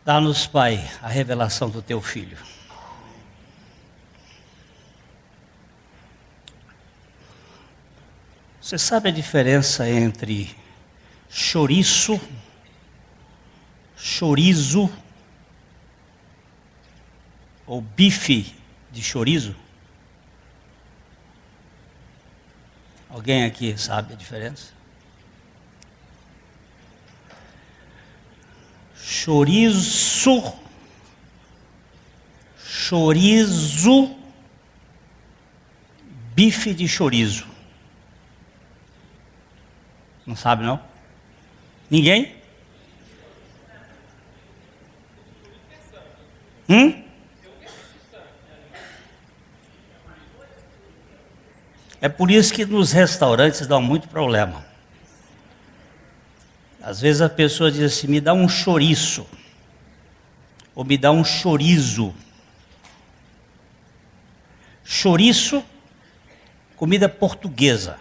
Dá-nos, Pai, a revelação do Teu Filho. Você sabe a diferença entre chouriço, chorizo ou bife de chorizo? Alguém aqui sabe a diferença? Chorizo, bife de chorizo. Não sabe, não? Ninguém? É por isso que nos restaurantes dá muito problema. Às vezes a pessoa diz assim, me dá um chouriço, ou me dá um chorizo. Chouriço, comida portuguesa.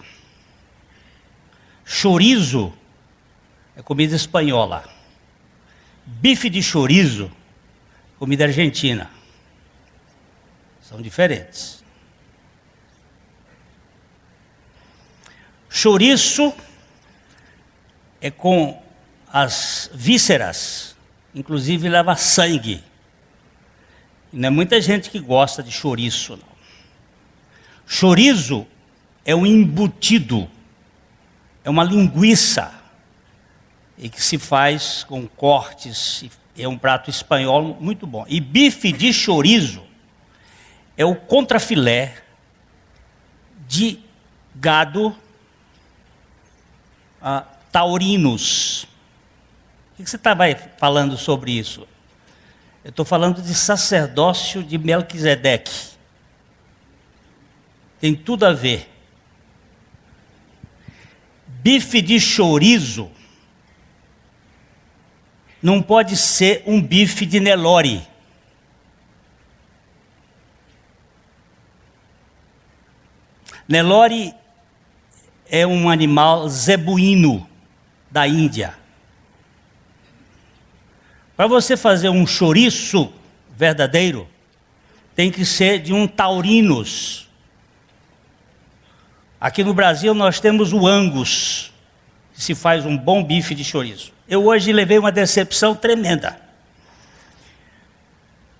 Chorizo é comida espanhola. Bife de chorizo, comida argentina. São diferentes. Chouriço é com as vísceras, inclusive leva sangue. Não é muita gente que gosta de chouriço, não. Chorizo é um embutido, é uma linguiça, e que se faz com cortes, é um prato espanhol muito bom. E bife de chorizo é o contrafilé de gado taurinos. O que você está falando sobre isso? Eu estou falando de sacerdócio de Melquisedeque. Tem tudo a ver. Bife de chorizo não pode ser um bife de Nelore. Nelore é um animal zebuíno da Índia. Para você fazer um chouriço verdadeiro, tem que ser de um taurinos. Aqui no Brasil nós temos o Angus, que se faz um bom bife de chorizo. Eu hoje levei uma decepção tremenda.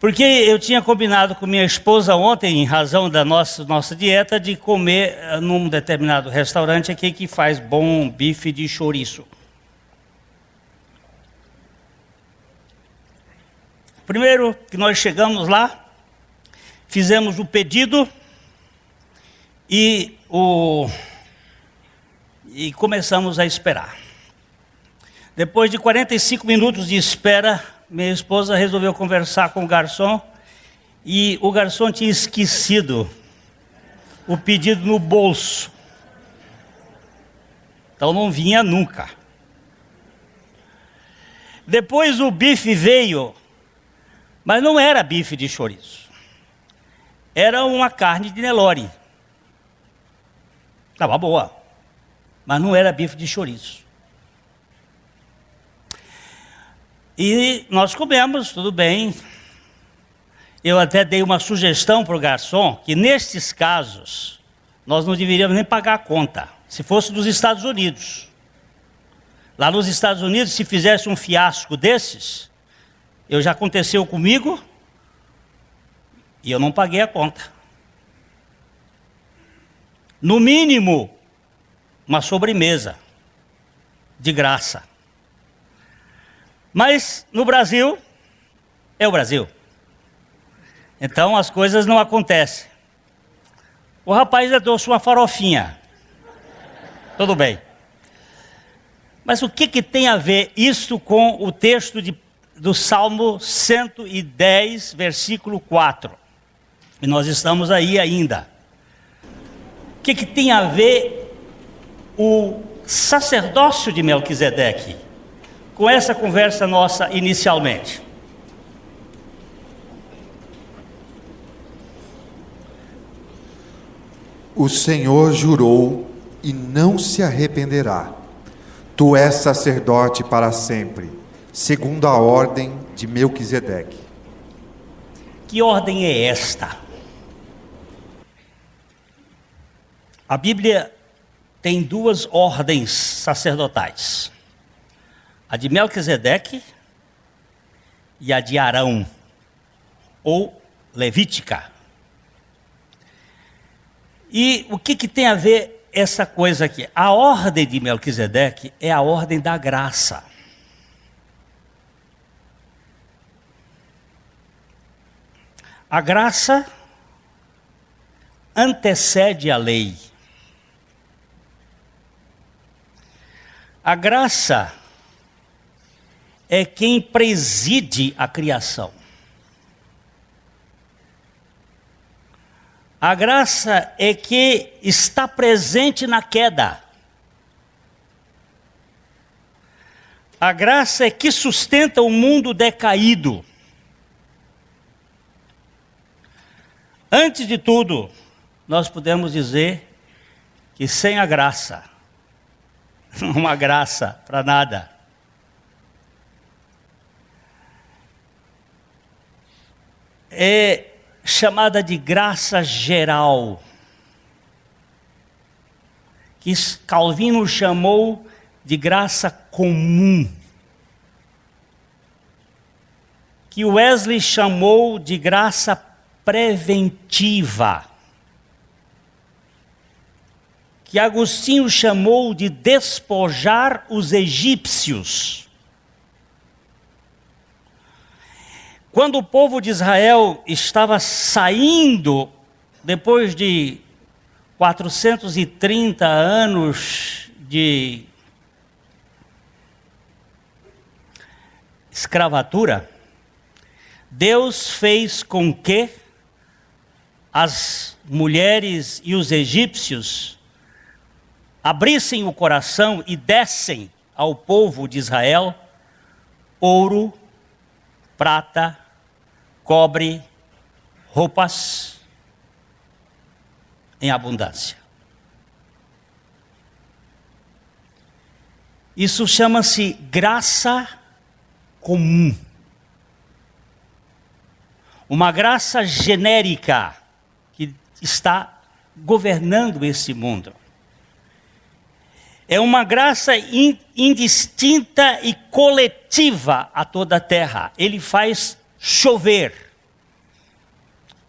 Porque eu tinha combinado com minha esposa ontem, em razão da nossa dieta, de comer num determinado restaurante aqui que faz bom bife de chouriço. Primeiro que nós chegamos lá, fizemos o pedido e começamos a esperar. Depois de 45 minutos de espera, minha esposa resolveu conversar com o garçom e o garçom tinha esquecido o pedido no bolso. Então não vinha nunca. Depois o bife veio, mas não era bife de chouriço. Era uma carne de Nelore. Estava boa, mas não era bife de chouriço. E nós comemos, tudo bem. Eu até dei uma sugestão para o garçom, que nestes casos, nós não deveríamos nem pagar a conta, se fosse dos Estados Unidos. Lá nos Estados Unidos, se fizesse um fiasco desses, já aconteceu comigo, e eu não paguei a conta. No mínimo, uma sobremesa, de graça. Mas no Brasil, é o Brasil. Então as coisas não acontecem. O rapaz já trouxe uma farofinha. Tudo bem. Mas o que tem a ver isso com o texto do Salmo 110, versículo 4? E nós estamos aí ainda. O que tem a ver o sacerdócio de Melquisedeque com essa conversa nossa inicialmente? O Senhor jurou e não se arrependerá. Tu és sacerdote para sempre, segundo a ordem de Melquisedeque. Que ordem é esta? A Bíblia tem duas ordens sacerdotais: a de Melquisedeque e a de Arão, ou levítica. E o que tem a ver essa coisa aqui? A ordem de Melquisedeque é a ordem da graça. A graça antecede a lei. A graça é quem preside a criação. A graça é que está presente na queda. A graça é que sustenta o mundo decaído. Antes de tudo, nós podemos dizer que sem a graça, não há graça para nada. É chamada de graça geral, que Calvino chamou de graça comum, que Wesley chamou de graça preventiva, que Agostinho chamou de despojar os egípcios. Quando o povo de Israel estava saindo, depois de 430 anos de escravatura, Deus fez com que as mulheres e os egípcios abrissem o coração e dessem ao povo de Israel ouro, prata, cobre, roupas em abundância. Isso chama-se graça comum. Uma graça genérica que está governando esse mundo. É uma graça indistinta e coletiva a toda a terra. Ele faz chover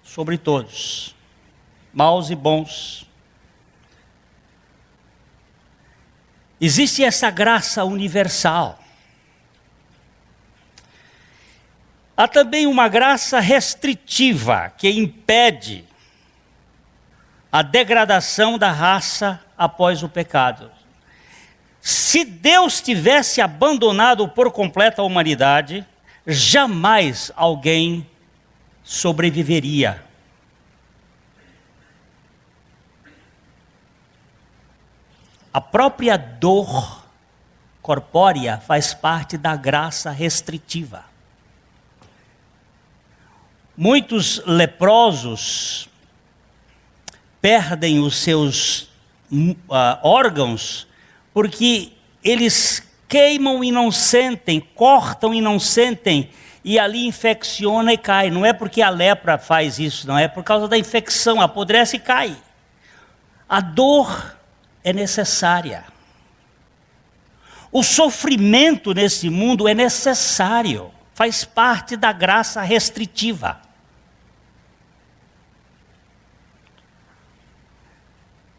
sobre todos, maus e bons. Existe essa graça universal. Há também uma graça restritiva que impede a degradação da raça após o pecado. Se Deus tivesse abandonado por completo a humanidade, jamais alguém sobreviveria. A própria dor corpórea faz parte da graça restritiva. Muitos leprosos perdem os seus órgãos porque eles queimam e não sentem, cortam e não sentem, e ali infecciona e cai. Não é porque a lepra faz isso, não é por causa da infecção, apodrece e cai. A dor é necessária. O sofrimento nesse mundo é necessário, faz parte da graça restritiva.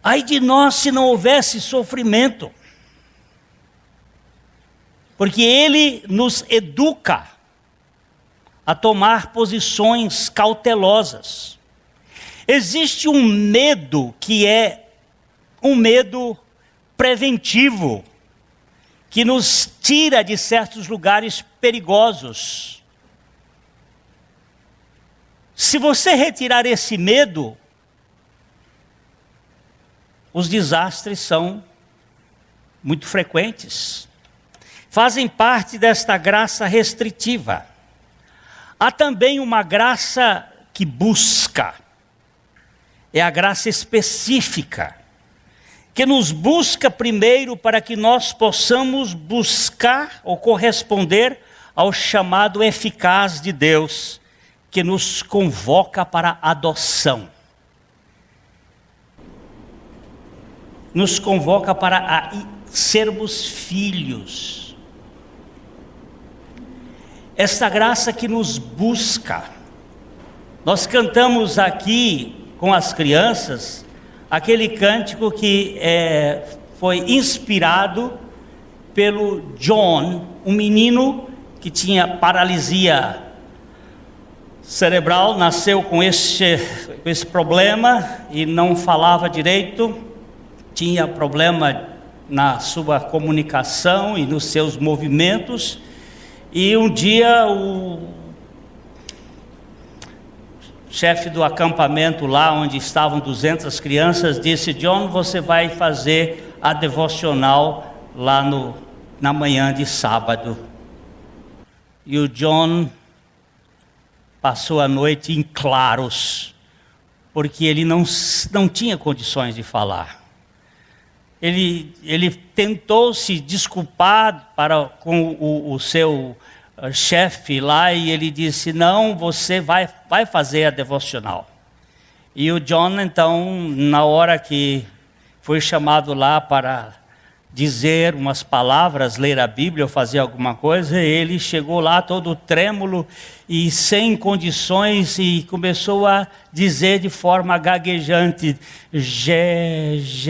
Ai de nós se não houvesse sofrimento, porque ele nos educa a tomar posições cautelosas. Existe um medo que é um medo preventivo, que nos tira de certos lugares perigosos. Se você retirar esse medo, os desastres são muito frequentes. Fazem parte desta graça restritiva. Há também uma graça que busca. É a graça específica, que nos busca primeiro para que nós possamos buscar ou corresponder ao chamado eficaz de Deus, que nos convoca para a adoção. Nos convoca para sermos filhos. Esta graça que nos busca. Nós cantamos aqui com as crianças aquele cântico que foi inspirado pelo John, um menino que tinha paralisia cerebral, nasceu com esse problema e não falava direito, tinha problema na sua comunicação e nos seus movimentos, e um dia o chefe do acampamento lá onde estavam 200 crianças disse: John, você vai fazer a devocional lá na manhã de sábado. E o John passou a noite em claros, porque ele não tinha condições de falar. Ele tentou se desculpar com o seu chefe lá, e ele disse: não, você vai fazer a devocional. E o John, então, na hora que foi chamado lá para dizer umas palavras, ler a Bíblia ou fazer alguma coisa, ele chegou lá todo trêmulo e sem condições e começou a dizer de forma gaguejante: Jesus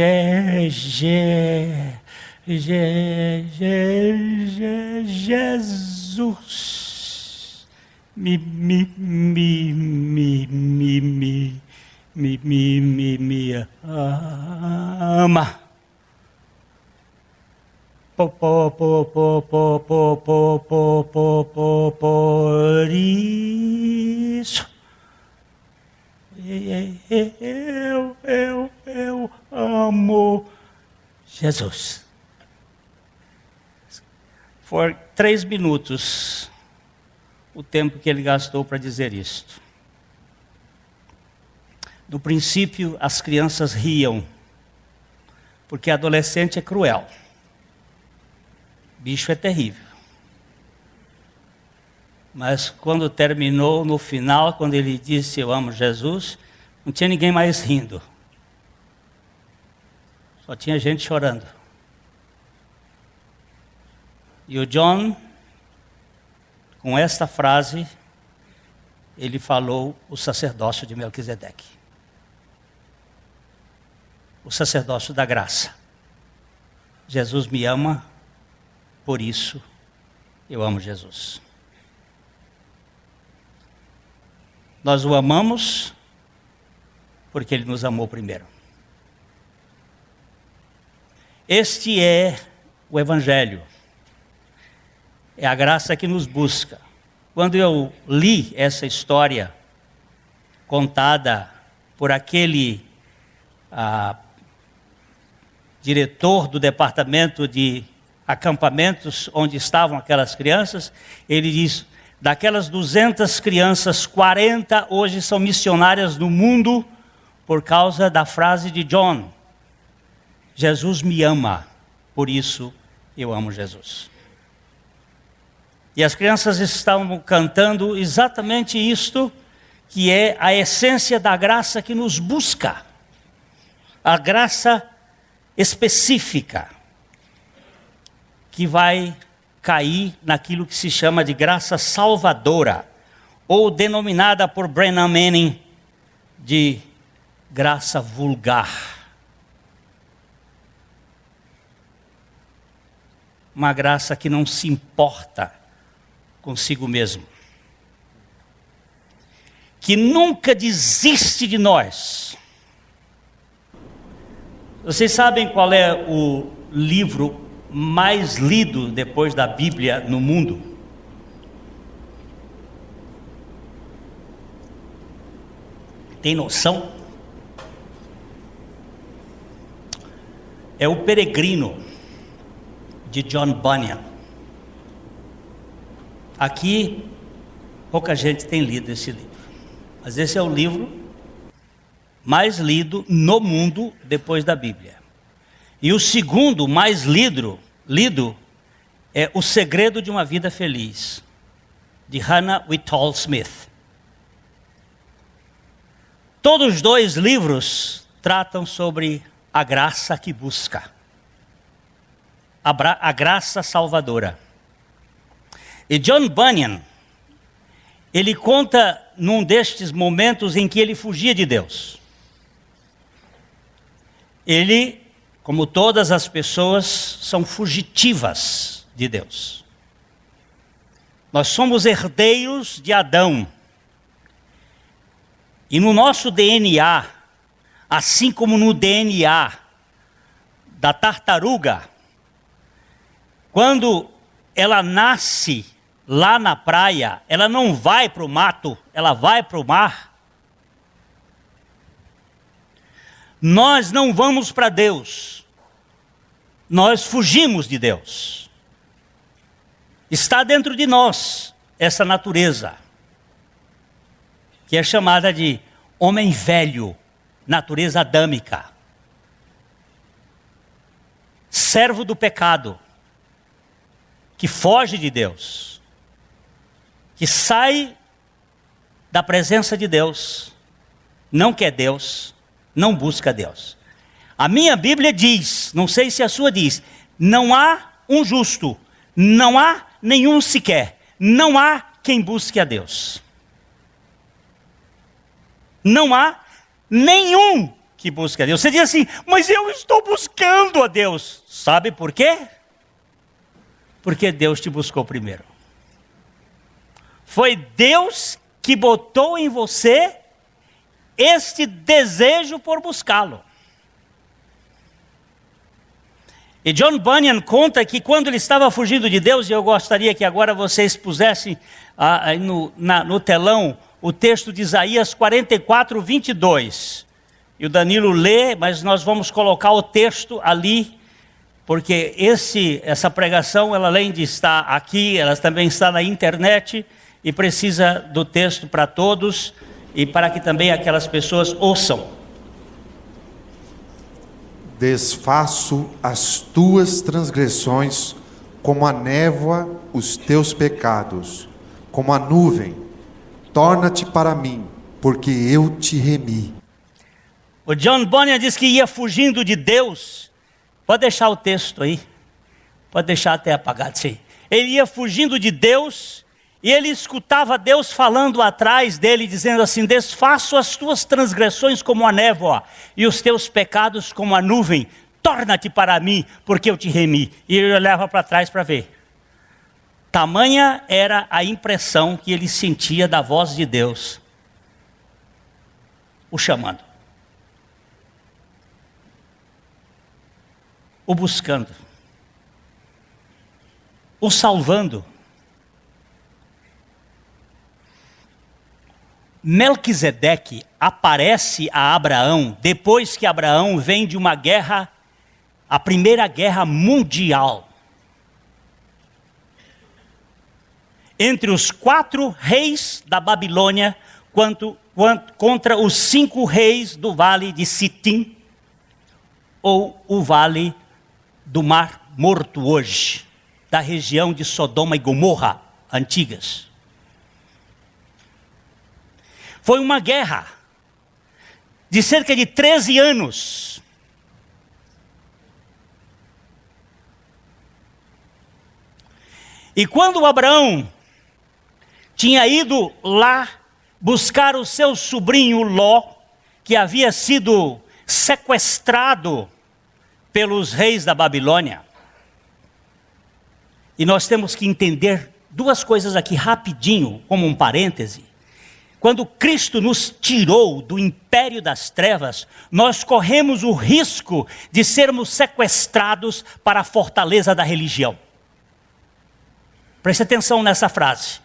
me ama. Por isso eu amo Jesus. Por 3 minutos, o tempo que ele gastou para dizer isto. No princípio, as crianças riam, porque adolescente é cruel. Bicho é terrível. Mas quando terminou, no final, quando ele disse eu amo Jesus, não tinha ninguém mais rindo. Só tinha gente chorando. E o John, com esta frase, ele falou o sacerdócio de Melquisedeque. O sacerdócio da graça. Jesus me ama, por isso eu amo Jesus. Nós o amamos porque ele nos amou primeiro. Este é o Evangelho. É a graça que nos busca. Quando eu li essa história contada por aquele diretor do departamento de acampamentos onde estavam aquelas crianças, ele diz: daquelas 200 crianças, 40 hoje são missionárias no mundo por causa da frase de John: Jesus me ama, por isso eu amo Jesus. E as crianças estavam cantando exatamente isto, que é a essência da graça que nos busca. A graça específica, que vai cair naquilo que se chama de graça salvadora, ou denominada por Brennan Manning de graça vulgar. Uma graça que não se importa consigo mesmo, que nunca desiste de nós. Vocês sabem qual é o livro mais lido depois da Bíblia no mundo? Tem noção? É O Peregrino, de John Bunyan. Aqui, pouca gente tem lido esse livro, mas esse é o livro mais lido no mundo depois da Bíblia. E o segundo mais lido é O Segredo de uma Vida Feliz. de Hannah Whitall Smith. Todos os dois livros tratam sobre a graça que busca, a graça salvadora. E John Bunyan, ele conta num destes momentos em que ele fugia de Deus. Ele, como todas as pessoas, são fugitivas de Deus. Nós somos herdeiros de Adão. E no nosso DNA, assim como no DNA da tartaruga, quando ela nasce lá na praia, ela não vai para o mato, ela vai para o mar. Nós não vamos para Deus, nós fugimos de Deus. Está dentro de nós essa natureza, que é chamada de homem velho, natureza adâmica, servo do pecado, que foge de Deus, que sai da presença de Deus, não quer Deus, não busca Deus. A minha Bíblia diz, não sei se a sua diz, não há um justo, não há nenhum sequer, não há quem busque a Deus. Não há nenhum que busque a Deus. Você diz assim, mas eu estou buscando a Deus. Sabe por quê? Porque Deus te buscou primeiro. Foi Deus que botou em você este desejo por buscá-lo. E John Bunyan conta que quando ele estava fugindo de Deus, e eu gostaria que agora vocês pusessem no telão o texto de Isaías 44, 22. E o Danilo lê, mas nós vamos colocar o texto ali, porque essa pregação, ela além de estar aqui, ela também está na internet, e precisa do texto para todos, e para que também aquelas pessoas ouçam. Desfaço as tuas transgressões como a névoa, os teus pecados, como a nuvem. Torna-te para mim, porque eu te remi. O John Bunyan diz que ia fugindo de Deus. Pode deixar o texto aí. Pode deixar até apagado isso aí. Ele ia fugindo de Deus e ele escutava Deus falando atrás dele, dizendo assim, desfaço as tuas transgressões como a névoa e os teus pecados como a nuvem. Torna-te para mim, porque eu te remi. E ele olhava para trás para ver. Tamanha era a impressão que ele sentia da voz de Deus o chamando, o buscando, o salvando. Melquisedeque aparece a Abraão depois que Abraão vem de uma guerra, a primeira guerra mundial, entre os 4 reis da Babilônia contra os 5 reis do vale de Sitim, ou o vale do Mar Morto hoje, da região de Sodoma e Gomorra antigas. Foi uma guerra de cerca de 13 anos. E quando Abraão tinha ido lá buscar o seu sobrinho Ló, que havia sido sequestrado pelos reis da Babilônia. E nós temos que entender 2 coisas aqui rapidinho, como um parêntese. Quando Cristo nos tirou do império das trevas, nós corremos o risco de sermos sequestrados para a fortaleza da religião. Preste atenção nessa frase.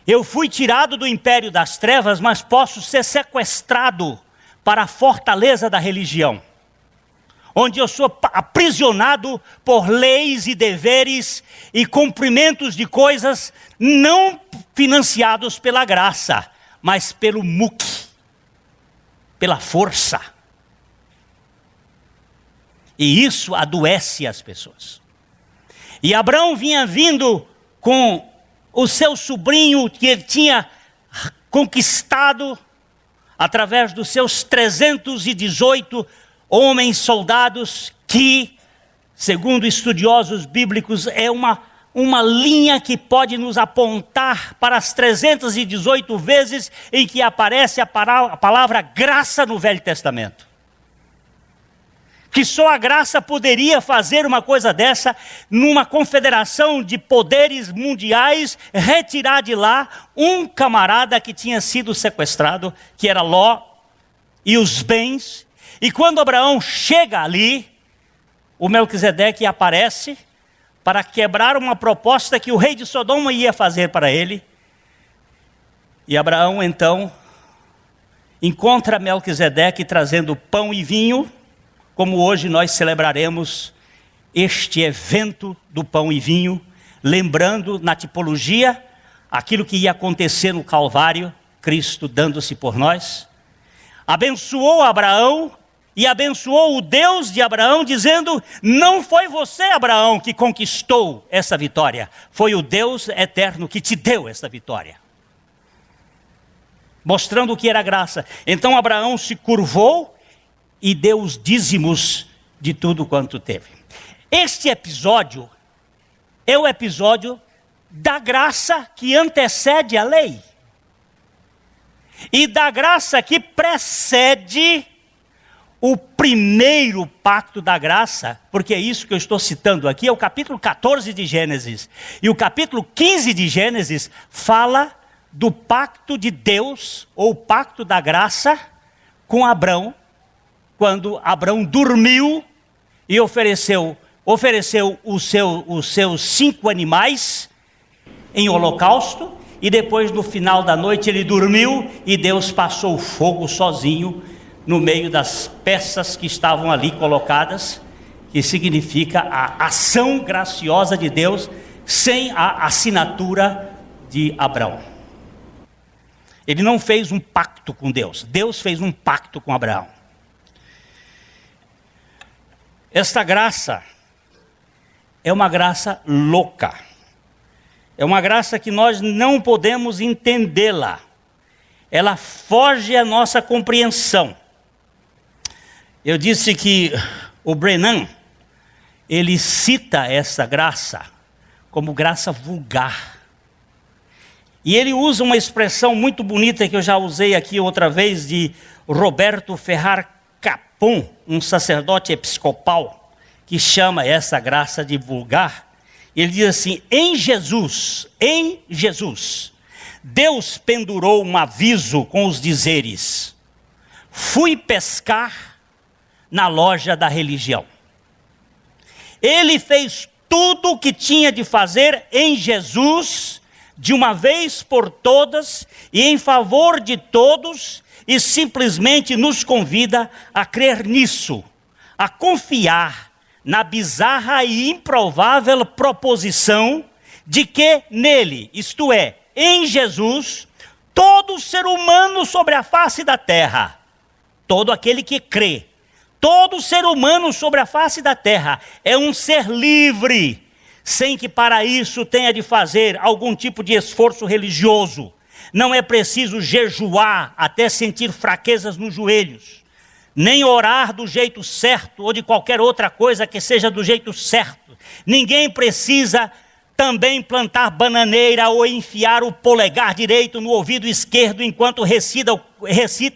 Eu fui tirado do império das trevas, mas posso ser sequestrado para a fortaleza da religião, onde eu sou aprisionado por leis e deveres e cumprimentos de coisas não financiados pela graça, mas pelo muque, pela força. E isso adoece as pessoas. E Abraão vinha vindo com o seu sobrinho que ele tinha conquistado através dos seus 318 homens soldados, que, segundo estudiosos bíblicos, é uma linha que pode nos apontar para as 318 vezes em que aparece a palavra graça no Velho Testamento. Que só a graça poderia fazer uma coisa dessa, numa confederação de poderes mundiais, retirar de lá um camarada que tinha sido sequestrado, que era Ló, e os bens. E quando Abraão chega ali, o Melquisedeque aparece para quebrar uma proposta que o rei de Sodoma ia fazer para ele. E Abraão então encontra Melquisedeque trazendo pão e vinho, como hoje nós celebraremos este evento do pão e vinho, lembrando na tipologia aquilo que ia acontecer no Calvário, Cristo dando-se por nós. Abençoou Abraão e abençoou o Deus de Abraão, dizendo: não foi você, Abraão, que conquistou essa vitória, foi o Deus eterno que te deu essa vitória. Mostrando o que era graça. Então Abraão se curvou e deu os dízimos de tudo quanto teve. Este episódio é o episódio da graça que antecede a lei. E da graça que precede o primeiro pacto da graça, porque é isso que eu estou citando aqui, é o capítulo 14 de Gênesis. E o capítulo 15 de Gênesis fala do pacto de Deus, ou o pacto da graça, com Abrão, quando Abrão dormiu e ofereceu os seus 5 animais em holocausto, e depois no final da noite ele dormiu e Deus passou o fogo sozinho no meio das peças que estavam ali colocadas, que significa a ação graciosa de Deus sem a assinatura de Abrão. Ele não fez um pacto com Deus, Deus fez um pacto com Abraão. Esta graça é uma graça louca. É uma graça que nós não podemos entendê-la. Ela foge à nossa compreensão. Eu disse que o Brennan, ele cita essa graça como graça vulgar. E ele usa uma expressão muito bonita que eu já usei aqui outra vez, de Roberto Ferrar Capon, um sacerdote episcopal, que chama essa graça de vulgar. Ele diz assim: em Jesus, Deus pendurou um aviso com os dizeres: fui pescar na loja da religião. Ele fez tudo o que tinha de fazer em Jesus, de uma vez por todas, e em favor de todos, e simplesmente nos convida a crer nisso, a confiar na bizarra e improvável proposição de que nele, isto é, em Jesus, todo ser humano sobre a face da terra, todo aquele que crê, todo ser humano sobre a face da terra é um ser livre, sem que para isso tenha de fazer algum tipo de esforço religioso. Não é preciso jejuar até sentir fraquezas nos joelhos, nem orar do jeito certo ou de qualquer outra coisa que seja do jeito certo. Ninguém precisa também plantar bananeira ou enfiar o polegar direito no ouvido esquerdo enquanto recita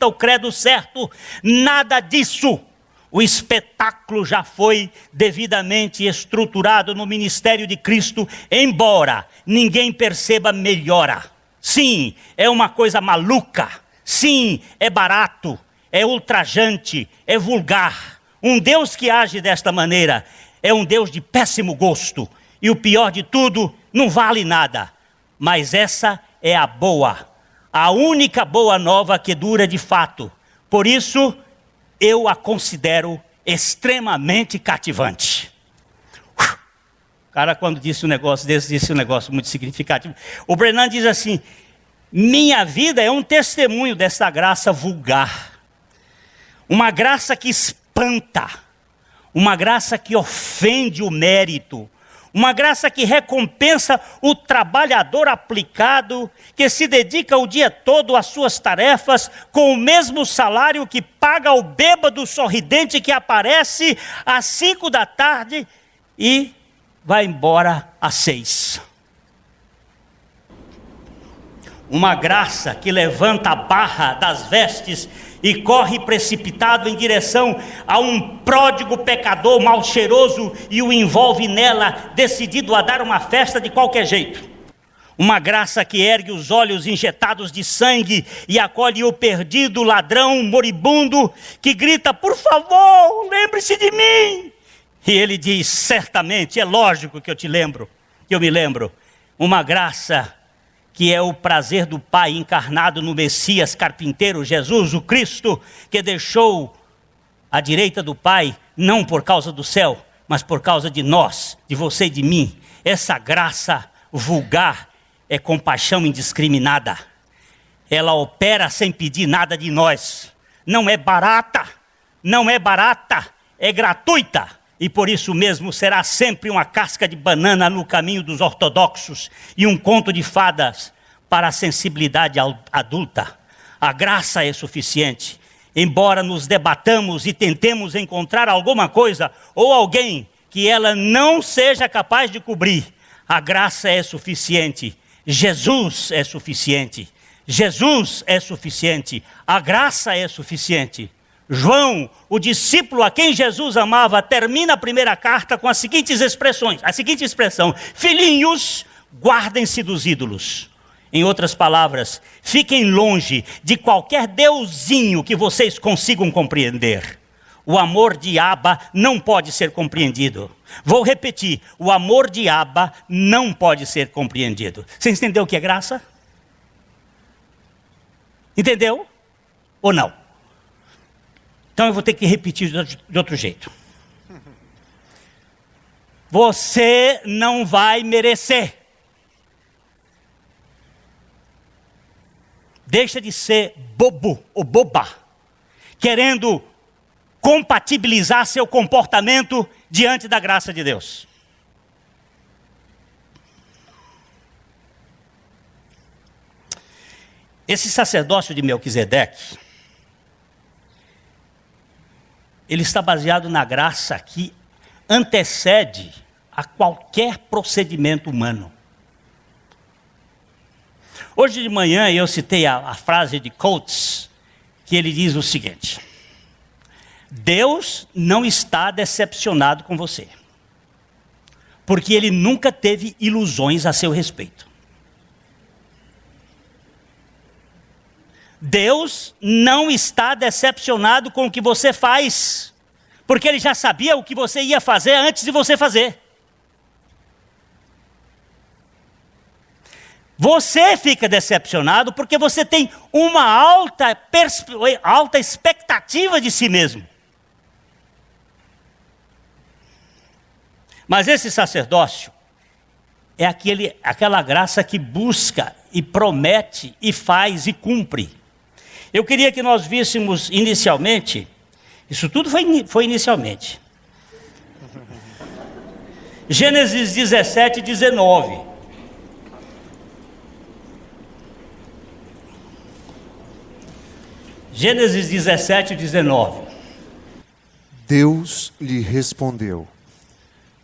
o credo certo. Nada disso. O espetáculo já foi devidamente estruturado no ministério de Cristo, embora ninguém perceba melhora. Sim, é uma coisa maluca. Sim, é barato, é ultrajante, é vulgar. Um Deus que age desta maneira é um Deus de péssimo gosto. E o pior de tudo, não vale nada. Mas essa é a única boa nova que dura de fato. Por isso, eu a considero extremamente cativante. O cara, quando disse um negócio desse, disse um negócio muito significativo. O Brennan diz assim: minha vida é um testemunho dessa graça vulgar. Uma graça que espanta. Uma graça que ofende o mérito. Uma graça que recompensa o trabalhador aplicado, que se dedica o dia todo às suas tarefas, com o mesmo salário que paga o bêbado sorridente que aparece às 5 da tarde e vai embora às 6. Uma graça que levanta a barra das vestes e corre precipitado em direção a um pródigo pecador mal cheiroso e o envolve nela, decidido a dar uma festa de qualquer jeito. Uma graça que ergue os olhos injetados de sangue e acolhe o perdido ladrão moribundo que grita: por favor, lembre-se de mim. E ele diz: certamente, é lógico que eu te lembro, que eu me lembro. Uma graça que é o prazer do Pai encarnado no Messias carpinteiro, Jesus, o Cristo, que deixou à direita do Pai, não por causa do céu, mas por causa de nós, de você e de mim. Essa graça vulgar é compaixão indiscriminada. Ela opera sem pedir nada de nós. Não é barata, é gratuita. E por isso mesmo será sempre uma casca de banana no caminho dos ortodoxos e um conto de fadas para a sensibilidade adulta. A graça é suficiente. Embora nos debatamos e tentemos encontrar alguma coisa ou alguém que ela não seja capaz de cobrir, a graça é suficiente. Jesus é suficiente. Jesus é suficiente. A graça é suficiente. João, o discípulo a quem Jesus amava, termina a primeira carta com a seguinte expressão: filhinhos, guardem-se dos ídolos. Em outras palavras, fiquem longe de qualquer deusinho que vocês consigam compreender. O amor de Abba não pode ser compreendido. Vou repetir, o amor de Abba não pode ser compreendido. Você entendeu o que é graça? Entendeu? Ou não? Então eu vou ter que repetir de outro jeito. Você não vai merecer. Deixa de ser bobo ou boba, querendo compatibilizar seu comportamento diante da graça de Deus. Esse sacerdócio de Melquisedeque, ele está baseado na graça que antecede a qualquer procedimento humano. Hoje de manhã eu citei a frase de Coates, que ele diz o seguinte: Deus não está decepcionado com você, porque Ele nunca teve ilusões a seu respeito. Deus não está decepcionado com o que você faz, porque Ele já sabia o que você ia fazer antes de você fazer. Você fica decepcionado porque você tem uma alta expectativa de si mesmo. Mas esse sacerdócio é aquela graça que busca e promete e faz e cumpre. Eu queria que nós víssemos inicialmente, isso tudo foi inicialmente, Gênesis 17, 19. Gênesis 17, 19. Deus lhe respondeu: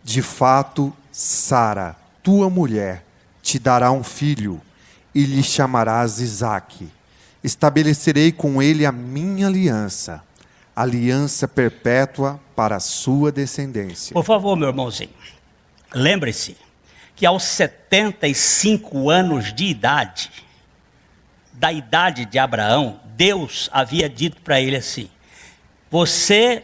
de fato, Sara, tua mulher, te dará um filho, e lhe chamarás Isaque. Estabelecerei com ele a minha aliança perpétua para a sua descendência. Por favor, meu irmãozinho, lembre-se que aos 75 anos de idade, da idade de Abraão, Deus havia dito para ele assim: você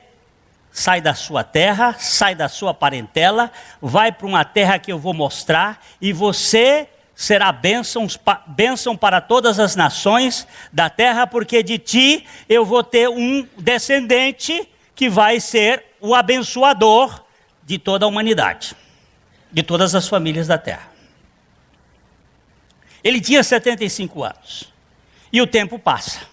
sai da sua terra, sai da sua parentela, vai para uma terra que eu vou mostrar, e você será bênção para todas as nações da terra, porque de ti eu vou ter um descendente que vai ser o abençoador de toda a humanidade, de todas as famílias da terra. Ele tinha 75 anos, e o tempo passa.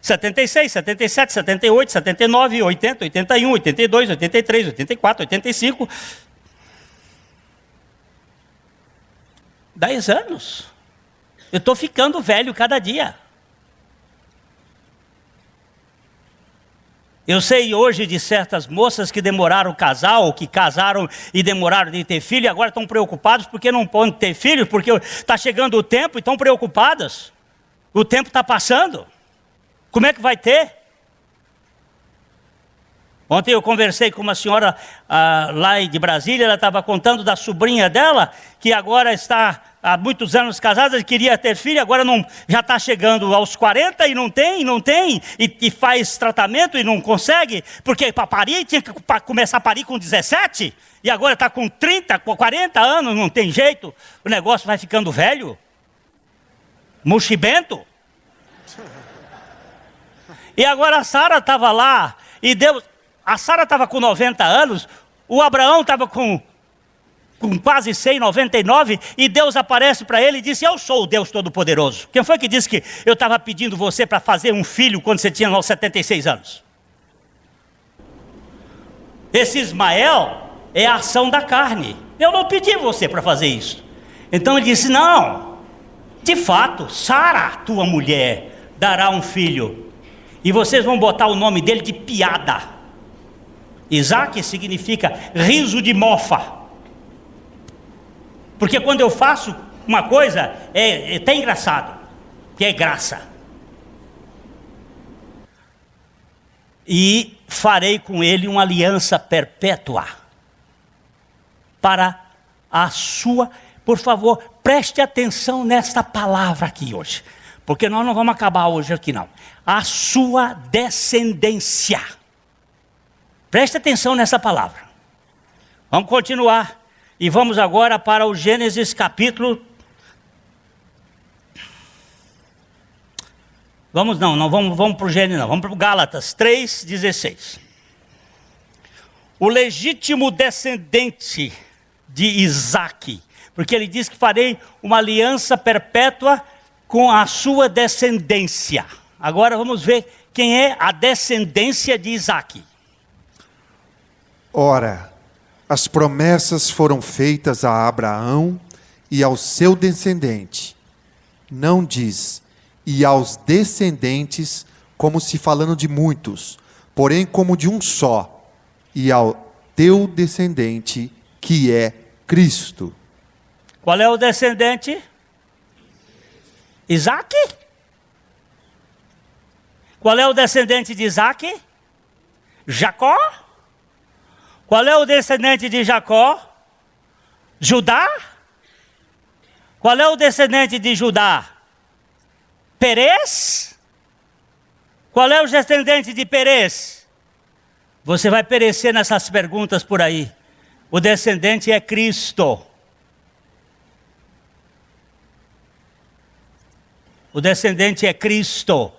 76, 77, 78, 79, 80, 81, 82, 83, 84, 85. 10 anos. Eu estou ficando velho cada dia. Eu sei hoje de certas moças que demoraram a casar, ou que casaram e demoraram de ter filho, e agora estão preocupados porque não podem ter filhos, porque está chegando o tempo e estão preocupadas. O tempo está passando. Como é que vai ter? Ontem eu conversei com uma senhora lá de Brasília, ela estava contando da sobrinha dela, que agora está há muitos anos casada, queria ter filho, agora não, já está chegando aos 40 e não tem, e faz tratamento e não consegue, porque para parir tinha que começar a parir com 17, e agora está com 30, com 40 anos, não tem jeito, o negócio vai ficando velho, mochibento. E agora a Sara estava lá, e Deus... A Sara estava com 90 anos, o Abraão estava com quase 100, 99, e Deus aparece para ele e disse: eu sou o Deus Todo-Poderoso. Quem foi que disse que eu estava pedindo você para fazer um filho quando você tinha 76 anos? Esse Ismael é a ação da carne. Eu não pedi você para fazer isso. Então ele disse: não, de fato, Sara, tua mulher, dará um filho, e vocês vão botar o nome dele de piada. Isaac significa riso de mofa. Porque quando eu faço uma coisa, é até engraçado, que é graça. E farei com ele uma aliança perpétua para a sua... Por favor, preste atenção nesta palavra aqui hoje, porque nós não vamos acabar hoje aqui não. A sua descendência. Preste atenção nessa palavra. Vamos continuar. E vamos agora para o Gênesis capítulo... Vamos para o Gênesis não. Vamos para o Gálatas 3,16. O legítimo descendente de Isaac. Porque ele diz que farei uma aliança perpétua com a sua descendência. Agora vamos ver quem é a descendência de Isaac. Ora, as promessas foram feitas a Abraão e ao seu descendente. Não diz, e aos descendentes, como se falando de muitos, porém como de um só, e ao teu descendente, que é Cristo. Qual é o descendente? Isaac? Qual é o descendente de Isaac? Jacó? Qual é o descendente de Jacó? Judá? Qual é o descendente de Judá? Perez? Qual é o descendente de Perez? Você vai perecer nessas perguntas por aí. O descendente é Cristo. O descendente é Cristo.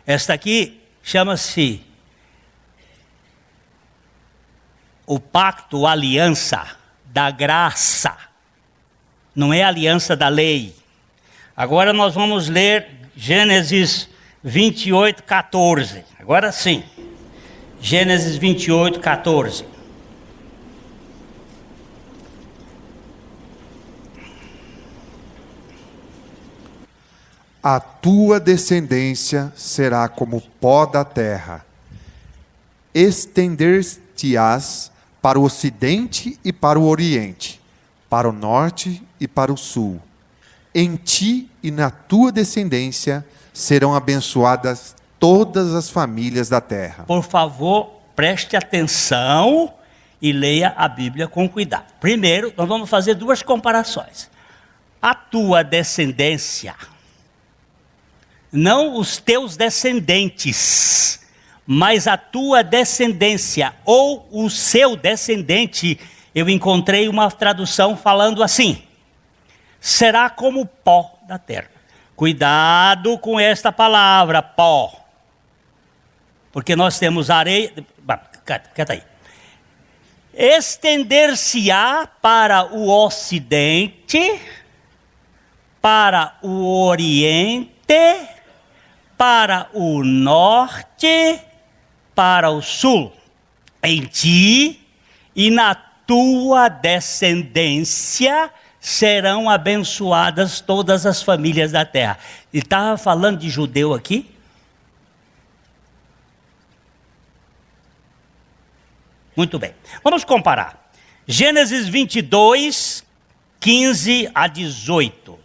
Esta aqui chama-se o pacto, a aliança da graça. Não é a aliança da lei. Agora nós vamos ler Gênesis 28, 14. Agora sim. Gênesis 28, 14. A tua descendência será como o pó da terra. Estender-te-ás para o ocidente e para o oriente, para o norte e para o sul. Em ti e na tua descendência serão abençoadas todas as famílias da terra. Por favor, preste atenção e leia a Bíblia com cuidado. Primeiro, nós vamos fazer duas comparações. A tua descendência, não os teus descendentes, mas a tua descendência ou o seu descendente. Eu encontrei uma tradução falando assim: será como o pó da terra. Cuidado com esta palavra, pó. Porque nós temos areia... Quieta aí. Estender-se-á para o ocidente, para o oriente, para o norte, para o sul. Em ti e na tua descendência serão abençoadas todas as famílias da terra. Ele estava falando de judeu aqui? Muito bem, vamos comparar. Gênesis 22, 15 a 18.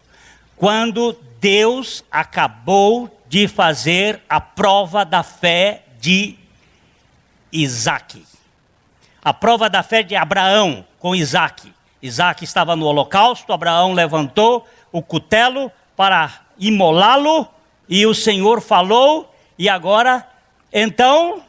Quando Deus acabou de fazer a prova da fé de Isaque. A prova da fé de Abraão com Isaque. Isaque estava no holocausto, Abraão levantou o cutelo para imolá-lo, e o Senhor falou, e agora, então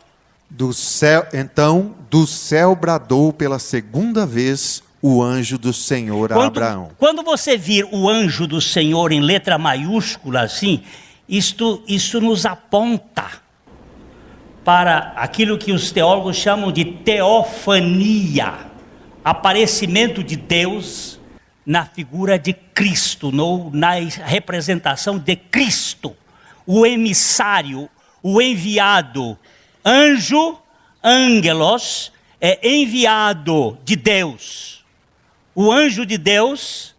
do céu bradou pela segunda vez o anjo do Senhor a Abraão. Quando você vir o anjo do Senhor em letra maiúscula assim, isto nos aponta para aquilo que os teólogos chamam de teofania, aparecimento de Deus na figura de Cristo, na representação de Cristo, o emissário, o enviado. Anjo, angelos, é enviado de Deus. O anjo de Deus,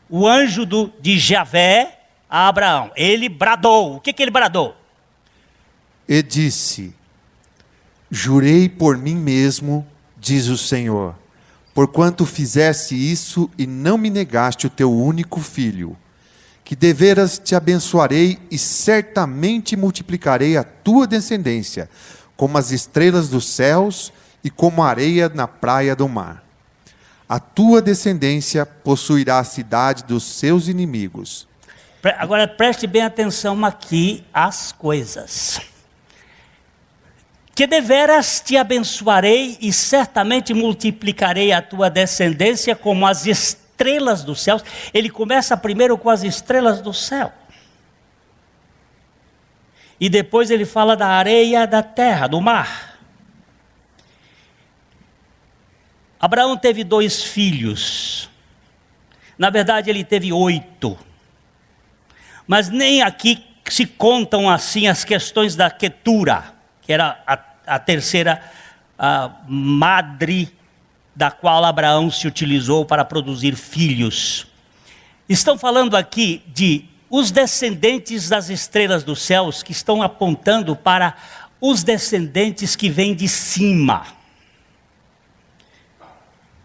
o anjo de Javé a Abraão. Ele bradou. O que ele bradou? E disse: jurei por mim mesmo, diz o Senhor, porquanto fizeste isso e não me negaste o teu único filho, que deveras te abençoarei e certamente multiplicarei a tua descendência, como as estrelas dos céus e como a areia na praia do mar. A tua descendência possuirá a cidade dos seus inimigos. Agora preste bem atenção aqui às coisas. Que deveras te abençoarei e certamente multiplicarei a tua descendência como as estrelas dos céus. Ele começa primeiro com as estrelas do céu. E depois ele fala da areia da terra, do mar. Abraão teve 2 filhos. Na verdade ele teve 8. Mas nem aqui se contam assim as questões da Quetura, que era a terceira madre da qual Abraão se utilizou para produzir filhos. Estão falando aqui de os descendentes das estrelas dos céus, que estão apontando para os descendentes que vêm de cima.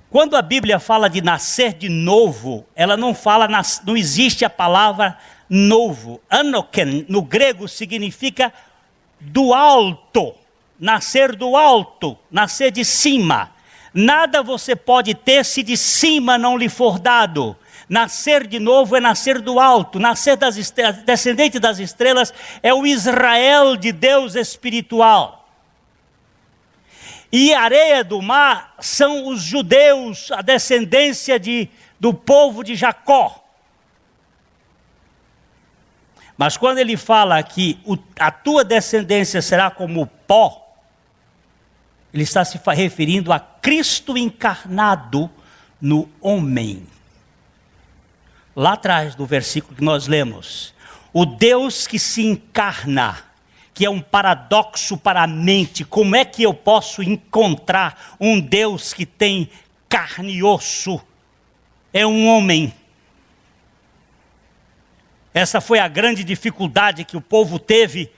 Quando a Bíblia fala de nascer de novo, ela não fala, não existe a palavra novo. Anoken, no grego, significa do alto, nascer do alto, nascer de cima. Nada você pode ter se de cima não lhe for dado. Nascer de novo é nascer do alto. Nascer descendente das estrelas é o Israel de Deus espiritual. E a areia do mar são os judeus, a descendência do povo de Jacó. Mas quando ele fala que a tua descendência será como o pó, ele está se referindo a Cristo encarnado no homem. Lá atrás do versículo que nós lemos, o Deus que se encarna, que é um paradoxo para a mente. Como é que eu posso encontrar um Deus que tem carne e osso? É um homem. Essa foi a grande dificuldade que o povo teve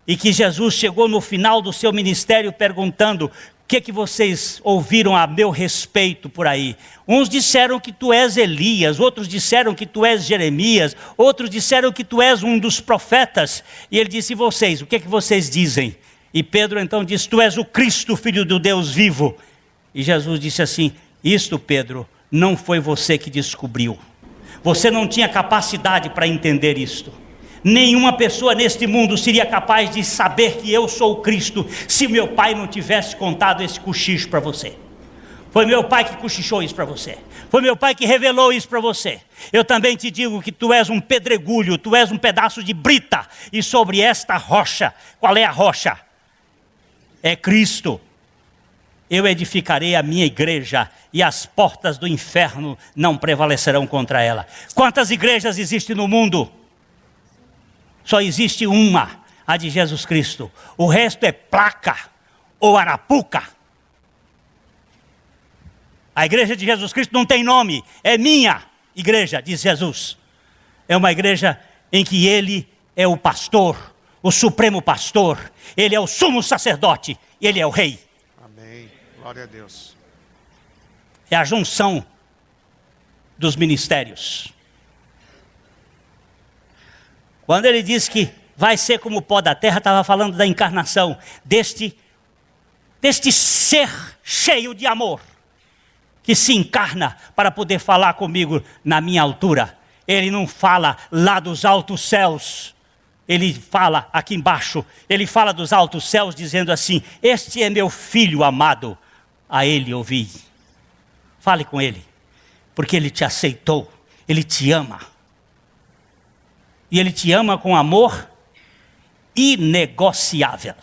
e que Jesus chegou no final do seu ministério perguntando: o que vocês ouviram a meu respeito por aí? Uns disseram que tu és Elias, outros disseram que tu és Jeremias, outros disseram que tu és um dos profetas. E ele disse: e vocês, o que vocês dizem? E Pedro então disse: tu és o Cristo, filho do Deus vivo. E Jesus disse assim: isto, Pedro, não foi você que descobriu. Você não tinha capacidade para entender isto. Nenhuma pessoa neste mundo seria capaz de saber que eu sou o Cristo se meu pai não tivesse contado esse cochicho para você. Foi meu pai que cochichou isso para você. Foi meu pai que revelou isso para você. Eu também te digo que tu és um pedregulho, tu és um pedaço de brita. E sobre esta rocha, qual é a rocha? É Cristo. Eu edificarei a minha igreja e as portas do inferno não prevalecerão contra ela. Quantas igrejas existem no mundo? Só existe uma, a de Jesus Cristo. O resto é placa ou arapuca. A igreja de Jesus Cristo não tem nome, é minha igreja, diz Jesus. É uma igreja em que Ele é o pastor, o supremo pastor, Ele é o sumo sacerdote, Ele é o rei. Amém. Glória a Deus. É a junção dos ministérios. Quando ele diz que vai ser como o pó da terra, estava falando da encarnação, deste ser cheio de amor, que se encarna para poder falar comigo na minha altura. Ele não fala lá dos altos céus, ele fala aqui embaixo, ele fala dos altos céus dizendo assim: este é meu filho amado, a ele ouvi. Fale com ele, porque ele te aceitou, ele te ama. E ele te ama com amor inegociável.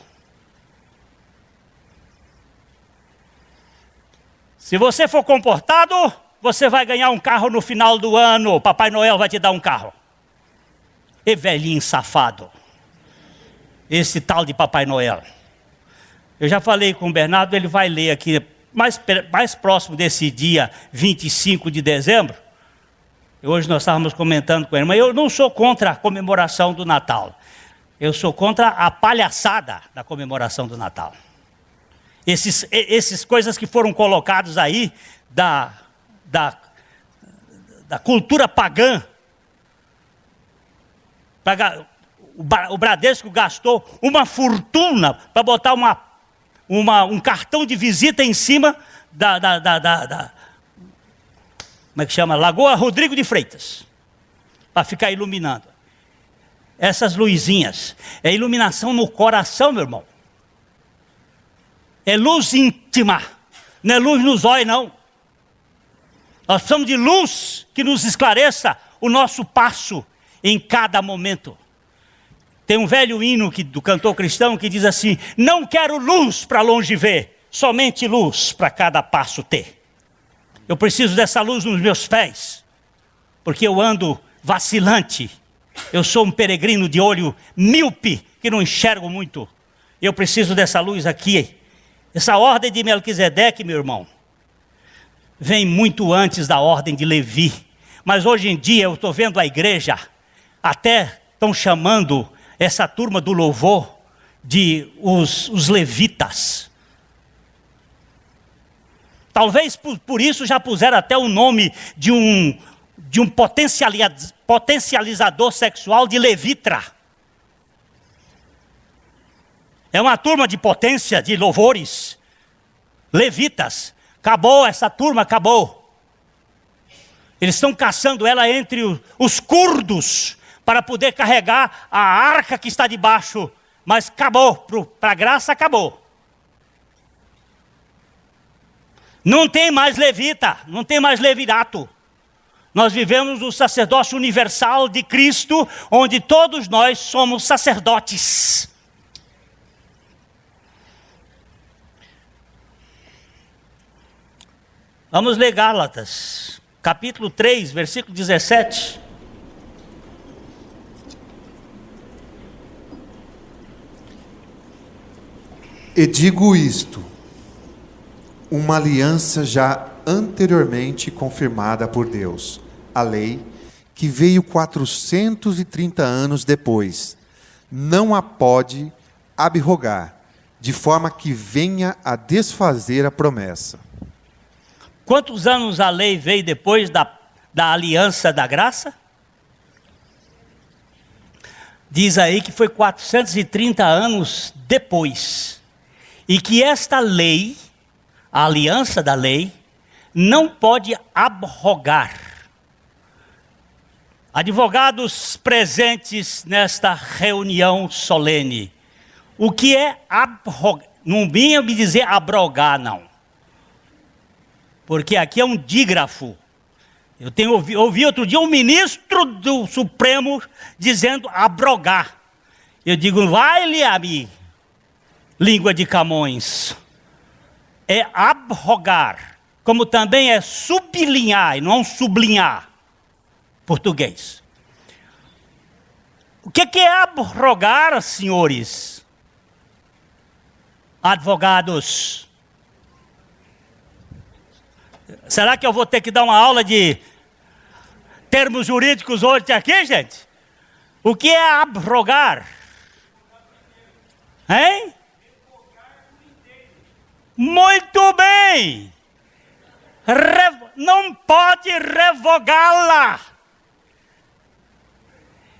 Se você for comportado, você vai ganhar um carro no final do ano. Papai Noel vai te dar um carro. E velhinho safado. Esse tal de Papai Noel. Eu já falei com o Bernardo, ele vai ler aqui, mais próximo desse dia 25 de dezembro. Hoje nós estávamos comentando com ele, mas eu não sou contra a comemoração do Natal. Eu sou contra a palhaçada da comemoração do Natal. Essas coisas que foram colocadas aí da cultura pagã. O Bradesco gastou uma fortuna para botar um cartão de visita em cima como é que chama? Lagoa Rodrigo de Freitas, para ficar iluminando. Essas luzinhas, é iluminação no coração, meu irmão. É luz íntima, não é luz nos olhos, não. Nós precisamos de luz que nos esclareça o nosso passo em cada momento. Tem um velho hino do cantor cristão que diz assim: não quero luz para longe ver, somente luz para cada passo ter. Eu preciso dessa luz nos meus pés, porque eu ando vacilante. Eu sou um peregrino de olho míope, que não enxergo muito. Eu preciso dessa luz aqui. Essa ordem de Melquisedeque, meu irmão, vem muito antes da ordem de Levi. Mas hoje em dia eu estou vendo a igreja, até estão chamando essa turma do louvor de os levitas. Talvez por isso já puseram até o nome de um potencializador sexual de levitra. É uma turma de potência, de louvores. Levitas. Acabou, essa turma acabou. Eles estão caçando ela entre os curdos para poder carregar a arca que está debaixo. Mas acabou, para a graça acabou. Não tem mais levita, não tem mais levirato. Nós vivemos o sacerdócio universal de Cristo, onde todos nós somos sacerdotes. Vamos ler Gálatas, capítulo 3, versículo 17. E digo isto: uma aliança já anteriormente confirmada por Deus, a lei, que veio 430 anos depois, não a pode abrogar, de forma que venha a desfazer a promessa. Quantos anos a lei veio depois da aliança da graça? Diz aí que foi 430 anos depois. E que esta lei, a aliança da lei, não pode abrogar. Advogados presentes nesta reunião solene, o que é abrogar? Não vinha me dizer abrogar, não. Porque aqui é um dígrafo. Eu ouvi outro dia um ministro do Supremo dizendo abrogar. Eu digo, vai-lhe a mim, língua de Camões. É abrogar, como também é sublinhar e não sublinhar. Português. O que é abrogar, senhores? Advogados. Será que eu vou ter que dar uma aula de termos jurídicos hoje aqui, gente? O que é abrogar? Hein? Muito bem. Não pode revogá-la.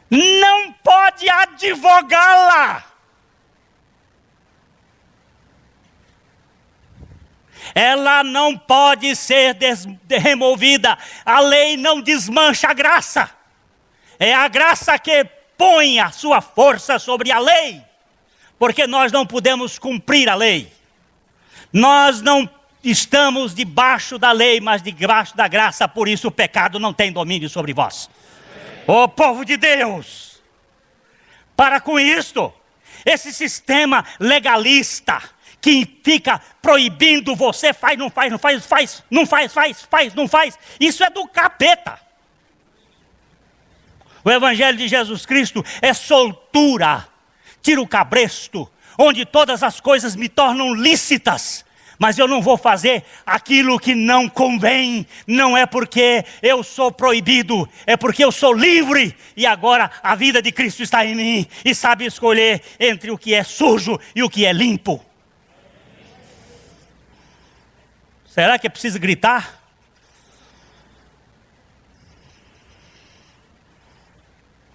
Não pode advogá-la. Ela não pode ser removida. A lei não desmancha a graça. É a graça que põe a sua força sobre a lei. Porque nós não podemos cumprir a lei. Nós não estamos debaixo da lei, mas debaixo da graça. Por isso o pecado não tem domínio sobre vós. Ô povo de Deus, para com isto. Esse sistema legalista que fica proibindo você, faz, não faz, não faz, faz, não faz, faz, não faz. Isso é do capeta. O Evangelho de Jesus Cristo é soltura, tira o cabresto, onde todas as coisas me tornam lícitas. Mas eu não vou fazer aquilo que não convém. Não é porque eu sou proibido, é porque eu sou livre. E agora a vida de Cristo está em mim. E sabe escolher entre o que é sujo e o que é limpo. Será que é preciso gritar?